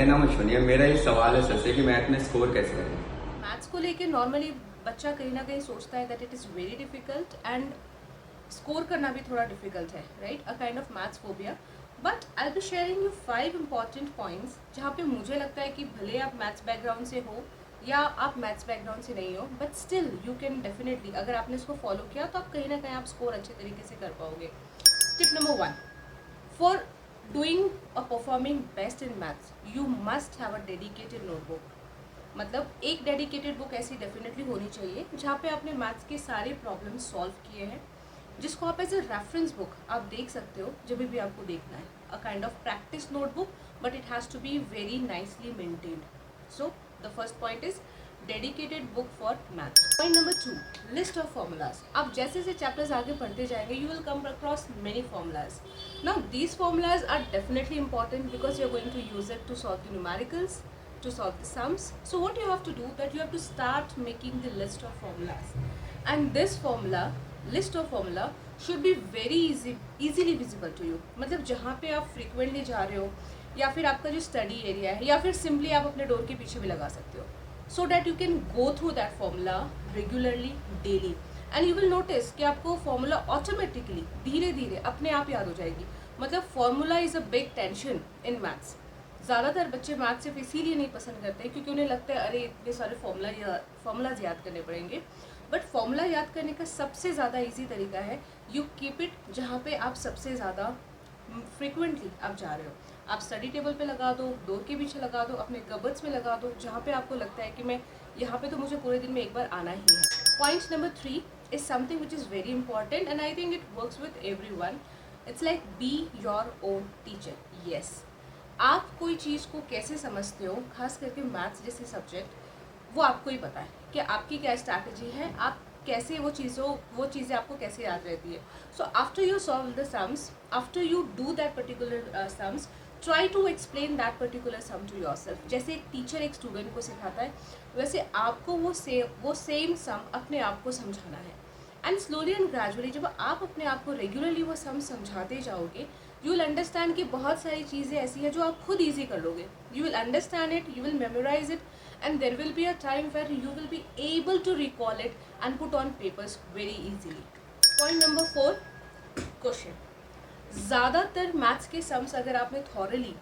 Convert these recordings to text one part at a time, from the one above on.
मेरा नाम अश्विनी है। मेरा एक सवाल है सर से कि मैथ में स्कोर कैसे करें। मैथ्स को लेके नॉर्मली बच्चा कहीं ना कहीं सोचता है that it is very difficult and score करना भी थोड़ा डिफिकल्ट है, right? A kind of maths phobia. But I will be sharing you 5 important points जहाँ पे मुझे लगता है कि भले आप मैथ्स बैकग्राउंड से हो या आप मैथ्स बैकग्राउंड से नहीं हो, but still you can definitely, अगर आपने इसको फॉलो किया तो आप कहीं ना कहीं आप स्कोर अच्छे तरीके से कर पाओगे। Tip number 1, for doing a performing best in maths you must have a dedicated notebook. मतलब एक डेडिकेटेड बुक ऐसी डेफिनेटली होनी चाहिए जहाँ पे आपने मैथ्स के सारे प्रॉब्लम्स सॉल्व किए हैं, जिसको आप एज ए रेफरेंस बुक आप देख सकते हो जब भी आपको देखना है। A kind of practice notebook, but it has to be very nicely maintained. So the first point is dedicated book for maths. Point number 2, list of formulas. आप जैसे जैसे चैप्टर्स आगे पढ़ते जाएंगे you will come across many formulas. Now these formulas are definitely important because you are going to use it to solve the numericals, to solve the sums. So what you have to do, that you have to start making the list of formulas, and this formula list of formula should be very easily visible to you. मतलब जहाँ पे आप frequently जा रहे हो या फिर आपका जो study area है या फिर simply आप अपने डोर के पीछे भी लगा सकते हो, so that you can go through that formula regularly daily, and you will notice कि आपको formula automatically धीरे धीरे अपने आप याद हो जाएगी। मतलब formula is a big tension in maths. ज़्यादातर बच्चे मैथ सिर्फ इसीलिए नहीं पसंद करते क्योंकि उन्हें लगता है अरे इतने सारे फॉर्मूलाज याद करने पड़ेंगे। बट फॉर्मूला याद करने का सबसे ज़्यादा इजी तरीका है यू कीप इट जहाँ पे आप सबसे ज़्यादा फ्रिक्वेंटली आप जा रहे हो। आप स्टडी टेबल पे लगा दो, डोर के पीछे लगा दो, अपने कबर्ड्स में लगा दो, जहाँ पे आपको लगता है कि मैं यहाँ पे तो मुझे पूरे दिन में एक बार आना ही है। Point number 3 is something which is very important and I think it works with everyone. It's like be your own teacher. Yes, आप कोई चीज़ को कैसे समझते हो, खास करके मैथ्स जैसे सब्जेक्ट, वो आपको ही पता है कि आपकी क्या स्ट्रैटेजी है, आप कैसे वो चीज़ें आपको कैसे याद रहती है। So after you solve the sums, after you do that particular sums, try to explain that particular sum to yourself. जैसे एक टीचर एक स्टूडेंट को सिखाता है, वैसे आपको वो सेम सम अपने आप को समझाना है। एंड स्लोली एंड ग्रेजुअली जब आप अपने आप को रेगुलरली वो सम समझाते जाओगे, यू विल अंडरस्टैंड कि बहुत सारी चीज़ें ऐसी हैं जो आप खुद ईजी कर लोगे। You will understand it, you will memorise it, and there will be a time where you will be able to recall it and put on papers very easily. Point number 4, question. ज़्यादातर maths के sums अगर आपने thoroughly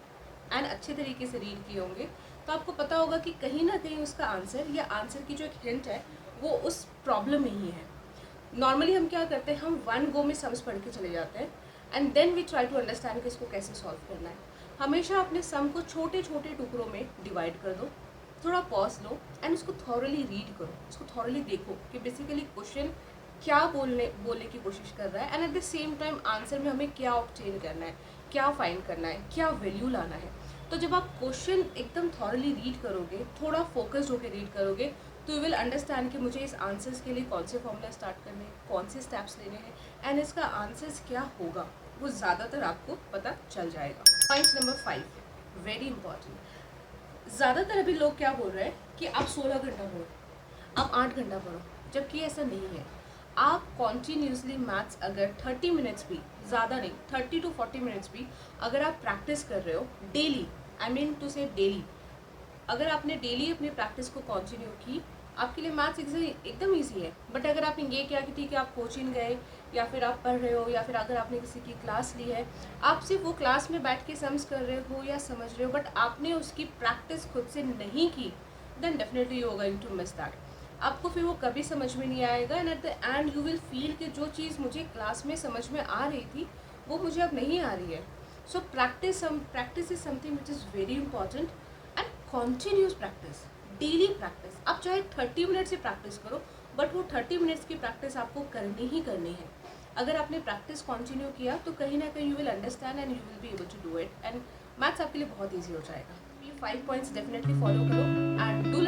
and अच्छे तरीके से read किए होंगे तो आपको पता होगा कि कहीं ना कहीं उसका आंसर या आंसर की जो एक हिंट है वो उस प्रॉब्लम में ही है। नॉर्मली हम क्या करते हैं, हम वन गो में सम्स पढ़ के चले जाते हैं and then we try to understand कि इसको कैसे सॉल्व करना है। हमेशा अपने सम को छोटे छोटे टुकड़ों में डिवाइड कर दो, थोड़ा पॉज लो एंड उसको थॉरली रीड करो, उसको थॉरली देखो कि बेसिकली क्वेश्चन क्या बोलने की कोशिश कर रहा है and at the same time answer में हमें क्या ऑब्टेन करना है, क्या फाइंड करना है, क्या वैल्यू लाना है। तो जब आप क्वेश्चन एकदम थॉरली रीड करोगे, थोड़ा फोकस्ड होकर रीड करोगे, तो यू विल अंडरस्टैंड कि मुझे इस आंसर्स के लिए कौन से फॉर्मूला स्टार्ट करने हैं, कौन से स्टेप्स लेने हैं एंड इसका आंसर्स क्या होगा, वो ज़्यादातर आपको पता चल जाएगा। Point number 5, very important. ज़्यादातर अभी लोग क्या बोल रहे हैं कि आप 16 घंटा पढ़ो, आप 8 घंटा पढ़ो, जबकि ऐसा नहीं है। आप कॉन्टीन्यूसली मैथ्स अगर 30 मिनट्स भी, ज़्यादा नहीं 30 to 40 मिनट्स भी अगर आप प्रैक्टिस कर रहे हो डेली, आई मीन टू से डेली, अगर आपने डेली अपनी प्रैक्टिस को कंटिन्यू की, आपके लिए मैथ्स एकदम ईजी है। बट अगर आपने ये किया कि ठीक है आप कोचिंग गए या फिर आप पढ़ रहे हो या फिर अगर आपने किसी की क्लास ली है, आप सिर्फ वो क्लास में बैठ के सम्स कर रहे हो या समझ रहे हो, बट आपने उसकी प्रैक्टिस खुद से नहीं की, then definitely you are going to miss that. आपको फिर वो कभी समझ में नहीं आएगा and at the end you will feel कि जो चीज़ मुझे क्लास में समझ में आ रही थी वो मुझे अब नहीं आ रही है। So practice is something which is very important and continuous practice, daily practice. आप चाहे 30 मिनट से प्रैक्टिस करो, बट वो 30 मिनट्स की प्रैक्टिस आपको करनी ही करनी है। अगर आपने प्रैक्टिस कंटिन्यू किया तो कहीं ना कहीं you will understand and you will be able to do it and maths आपके लिए बहुत ईजी हो जाएगा। ये 5 पॉइंट्स डेफिनेटली फॉलो करो एंड डू